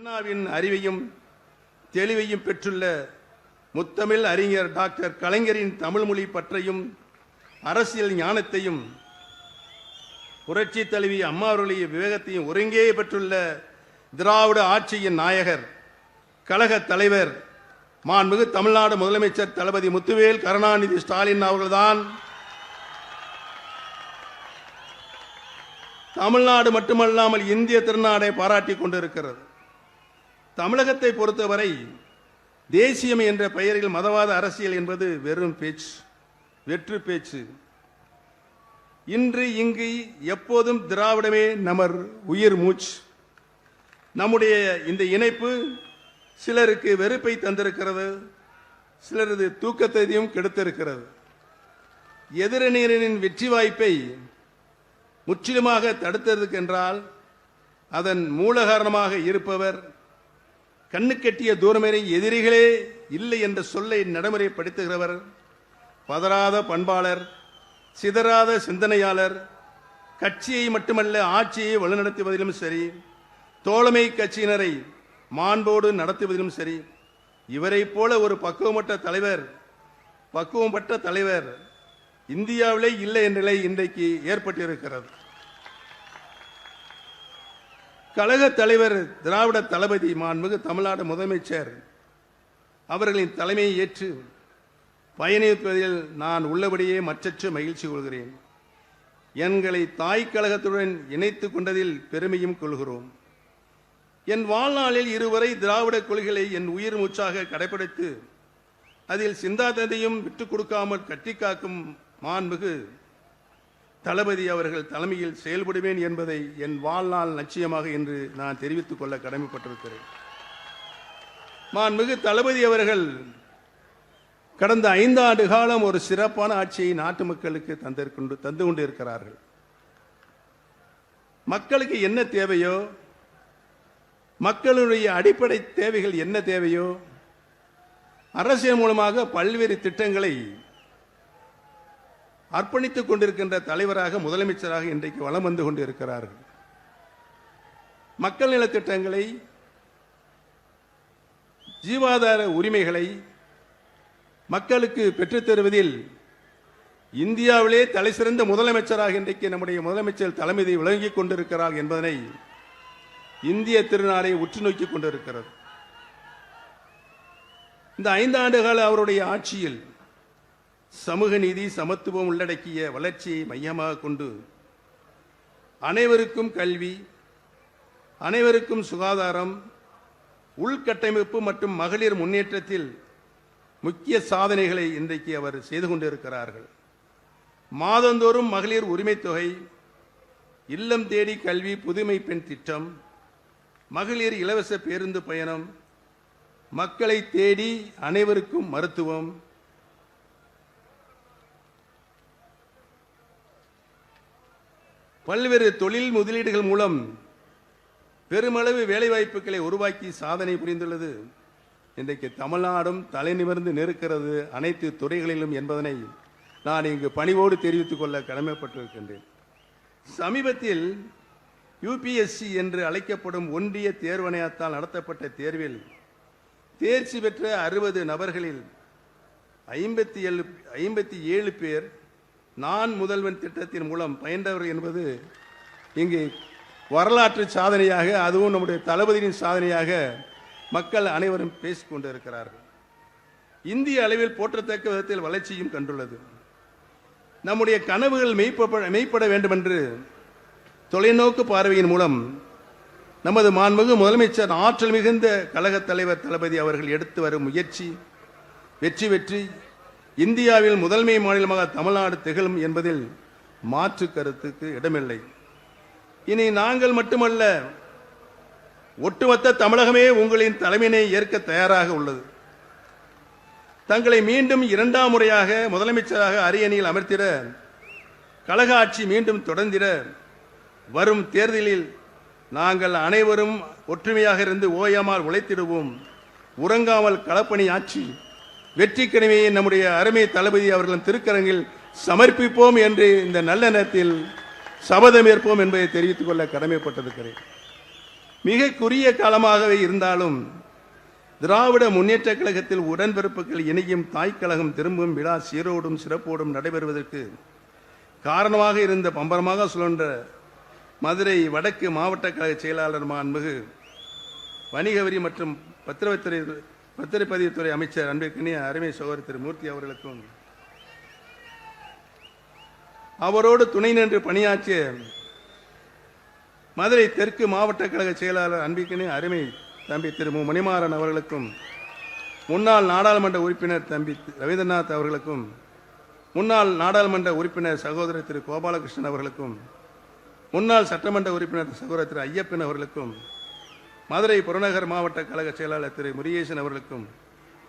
அண்ணாவின் அறிவையும் தெளிவையும் பெற்றுள்ள முத்தமிழ் அறிஞர் டாக்டர் கலைஞரின் தமிழ் மொழி பற்றையும் அரசியல் ஞானத்தையும் புரட்சி தலைவி அம்மா அவர்களுடைய விவேகத்தையும் ஒருங்கே பெற்றுள்ள திராவிட ஆட்சியின் நாயகர் கழக தலைவர் மாண்புமிகு தமிழ்நாடு முதலமைச்சர் தளபதி முத்துவேல் கருணாநிதி ஸ்டாலின் அவர்கள்தான் தமிழ்நாடு மட்டுமல்லாமல் இந்திய திருநாடை பாராட்டிக் கொண்டிருக்கிறது. தமிழகத்தை பொறுத்தவரை தேசியம் என்ற பெயரில் மதவாத அரசியல் என்பது வெறும் பேச்சு, வெற்று பேச்சு. இன்று இங்கு எப்போதும் திராவிடமே நமர் உயிர் மூச்சு. நம்முடைய இந்த இணைப்பு சிலருக்கு வெறுப்பை தந்திருக்கிறது, சிலரது தூக்கத்தையும் கெடுத்திருக்கிறது. எதிரணியரின் வெற்றி வாய்ப்பை முற்றிலுமாக தடுத்ததற்கு என்றால் அதன் மூல காரணமாக இருப்பவர் கண்ணுக்கெட்டிய தூரமேறி எதிரிகளே இல்லை என்ற சொல்லை நடைமுறைப்படுத்துகிறவர், பதறாத பண்பாளர், சிதறாத சிந்தனையாளர், கட்சியை மட்டுமல்ல ஆட்சியை வழிநடத்துவதிலும் சரி, தோழமை கட்சியினரை மாண்போடு நடத்துவதிலும் சரி, இவரை போல ஒரு பக்குவப்பட்ட தலைவர் இந்தியாவிலே இல்லை என்ற நிலை இன்றைக்கு ஏற்பட்டிருக்கிறது. கழக தலைவர் திராவிட தளபதி மாண்புமிகு தமிழ்நாடு முதலமைச்சர் அவர்களின் தலைமையை ஏற்று பயணிப்பதில் நான் உள்ளபடியே மற்றற்ற மகிழ்ச்சி கொள்கிறேன். எங்களை தாய் கழகத்துடன் இணைத்துக் கொண்டதில் பெருமையும் கொள்கிறோம். என் வாழ்நாளில் இருவரை திராவிட கொள்கைகளை என் உயிர் மூச்சாக கடைபிடித்து அதில் சிந்தாந்தத்தையும் விட்டுக் கொடுக்காமல் கட்டி காக்கும் மாண்புமிகு தளபதி அவர்கள் தலைமையில் செயல்படுவேன் என்பதை என் வாழ்நாள் லட்சியமாக இன்று நான் தெரிவித்துக் கொள்ள கடமைப்பட்டிருக்கிறேன். மாண்புமிகு தளபதி அவர்கள் கடந்த 5 ஆண்டு காலம் ஒரு சிறப்பான ஆட்சியை நாட்டு மக்களுக்கு தந்து கொண்டிருக்கிறார்கள். மக்களுக்கு என்ன தேவையோ, மக்களுடைய அடிப்படை தேவைகள் என்ன தேவையோ, அரசியல் மூலமாக பல்வேறு திட்டங்களை அர்ப்பணித்துக் கொண்டிருக்கின்ற தலைவராக முதலமைச்சராக இன்றைக்கு வலம் வந்து கொண்டிருக்கிறார்கள். மக்கள் நலத்திட்டங்களை, ஜீவாதார உரிமைகளை மக்களுக்கு பெற்றுத் தருவதில் இந்தியாவிலே தலைசிறந்த முதலமைச்சராக இன்றைக்கு நம்முடைய முதலமைச்சர் தலைமை விளங்கிக் கொண்டிருக்கிறார் என்பதனை இந்திய திருநாடை உற்று நோக்கிக் கொண்டிருக்கிறது. இந்த 5 ஆண்டுகால அவருடைய ஆட்சியில் சமூக நீதி, சமத்துவம் உள்ளடக்கிய வளர்ச்சியை மையமாக கொண்டு அனைவருக்கும் கல்வி, அனைவருக்கும் சுகாதாரம், உள்கட்டமைப்பு மற்றும் மகளிர் முன்னேற்றத்தில் முக்கிய சாதனைகளை இன்றைக்கு அவர் செய்து கொண்டிருக்கிறார்கள். மாதந்தோறும் மகளிர் உரிமை தொகை, இல்லம் தேடி கல்வி, புதுமை பெண் திட்டம், மகளிர் இலவச பேருந்து பயணம், மக்களை தேடி அனைவருக்கும் மருத்துவம், பல்வேறு தொழில் முதலீடுகள் மூலம் பெருமளவு வேலைவாய்ப்புகளை உருவாக்கி சாதனை புரிந்துள்ளது. இன்றைக்கு தமிழ்நாடும் தலை நிமிர்ந்து நிற்கிறது அனைத்து துறைகளிலும் என்பதனை நான் இங்கு பணிவோடு தெரிவித்துக் கொள்ள கடமைப்பட்டிருக்கின்றேன். சமீபத்தில் யுபிஎஸ்சி என்று அழைக்கப்படும் ஒன்றிய தேர்வாணையத்தால் நடத்தப்பட்ட தேர்வில் தேர்ச்சி பெற்ற 60 நபர்களில் 57 பேர் நான் முதல்வன் திட்டத்தின் மூலம் பயின்றவர் என்பது இங்கு வரலாற்று சாதனையாக, அதுவும் நம்முடைய தளபதியின் சாதனையாக மக்கள் அனைவரும் பேசிக் கொண்டிருக்கிறார்கள். இந்திய அளவில் போற்றத்தக்க விதத்தில் வளர்ச்சியும் கண்டுள்ளது. நம்முடைய கனவுகள் மெய்ப்பட வேண்டும் என்று தொலைநோக்கு பார்வையின் மூலம் நமது மாண்புமிகு முதலமைச்சர் ஆற்றல் மிகுந்த கழக தலைவர் தளபதி அவர்கள் எடுத்து வரும் முயற்சி வெற்றி இந்தியாவில் முதன்மை மாநிலமாக தமிழ்நாடு திகழும் என்பதில் மாற்று கருத்துக்கு இடமில்லை. இனி நாங்கள் மட்டுமல்ல, ஒட்டுமொத்த தமிழகமே உங்களின் தலைமையினை ஏற்க தயாராக உள்ளது. தங்களை மீண்டும் 2ஆம் முறையாக முதலமைச்சராக அரியணையில் அமர்த்திட, கழக ஆட்சி மீண்டும் தொடர்ந்திட, வரும் தேர்தலில் நாங்கள் அனைவரும் ஒற்றுமையாக இருந்து ஓயாமல் உழைத்திடுவோம். உறங்காமல் களப்பணி ஆட்சி வெற்றி கனிமையை நம்முடைய அருமை தளபதி அவர்களின் திருக்கரங்கில் சமர்ப்பிப்போம் என்று இந்த நல்ல நேரத்தில் சபதம் ஏற்போம் என்பதை தெரிவித்துக் கொள்ள கடமைப்பட்டிருக்கிறேன். மிக குறுகிய காலமாகவே இருந்தாலும் திராவிட முன்னேற்ற கழகத்தில் உடன்பிறப்புகள் இணையும் தாய்க்கழகம் திரும்பும் விழா சீரோடும் சிறப்போடும் நடைபெறுவதற்கு காரணமாக இருந்த பம்பரமாக சுழன்ற மதுரை வடக்கு மாவட்ட கழக செயலாளர் மாண்புமிகு வணிக வரி மற்றும் பத்திரப்பதிவுத்துறை அமைச்சர் அன்பிற்கினிய அருமை சகோதரர் திரு மூர்த்தி அவர்களுக்கும் அவரோடு துணை நின்று பணியாற்றிய மதுரை தெற்கு மாவட்ட கழக செயலாளர் அன்பிற்கினிய அருமை தம்பி திரு மு மணிமாறன் அவர்களுக்கும் முன்னாள் நாடாளுமன்ற உறுப்பினர் தம்பி ரவீந்திரநாத் அவர்களுக்கும் முன்னாள் நாடாளுமன்ற உறுப்பினர் சகோதரர் திரு கோபாலகிருஷ்ணன் அவர்களுக்கும் முன்னாள் சட்டமன்ற உறுப்பினர் சகோதரர் திரு ஐயப்பன் அவர்களுக்கும் மதுரை புறநகர் மாவட்ட கழக செயலாளர் திரு முருகேசன் அவர்களுக்கும்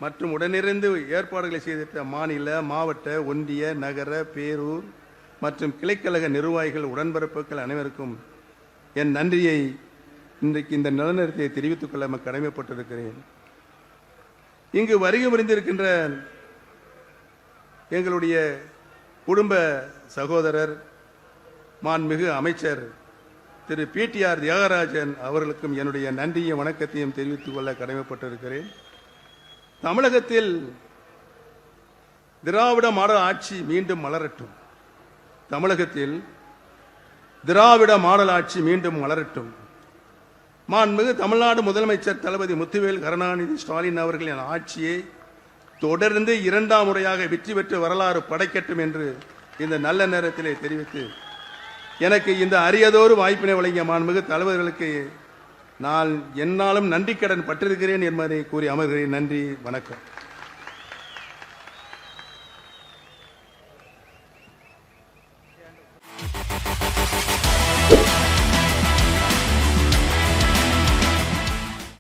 மற்றும் உடனிருந்து ஏற்பாடுகளை செய்திட்ட மாநில மாவட்ட ஒன்றிய நகர பேரூர் மற்றும் கிளைக்கழக நிர்வாகிகள் உடன்பிறப்புகள் அனைவருக்கும் என் நன்றியை இன்றைக்கு இந்த நிலநேரத்தை தெரிவித்துக் கொள்ள கடமைப்பட்டிருக்கிறேன். இங்கு வருகை புரிந்திருக்கின்ற எங்களுடைய குடும்ப சகோதரர் மாண்புமிகு அமைச்சர் திரு பிடிஆர் தியாகராஜன் அவர்களுக்கும் என்னுடைய நன்றியும் வணக்கத்தையும் தெரிவித்துக் கொள்ள கடமைப்பட்டிருக்கிறேன். தமிழகத்தில் திராவிட மாடல் ஆட்சி மீண்டும் மலரட்டும். தமிழகத்தில் திராவிட மாடல் ஆட்சி மீண்டும் மலரட்டும். மாண்புமிகு தமிழ்நாடு முதலமைச்சர் தளபதி முத்துவேல் கருணாநிதி ஸ்டாலின் அவர்களின் ஆட்சியை தொடர்ந்து இரண்டாம் முறையாக வெற்றி பெற்று வரலாறு படைக்கட்டும் என்று இந்த நல்ல நேரத்திலே தெரிவித்து எனக்கு இந்த அரியதொரு வாய்ப்பினை வழங்கிய மாண்புமிகு தலைவர்களுக்கு நான் என்னாலும் நன்றி கடன் பட்டிருக்கிறேன் என்பதை கூறி அமர்கிறேன். நன்றி, வணக்கம்.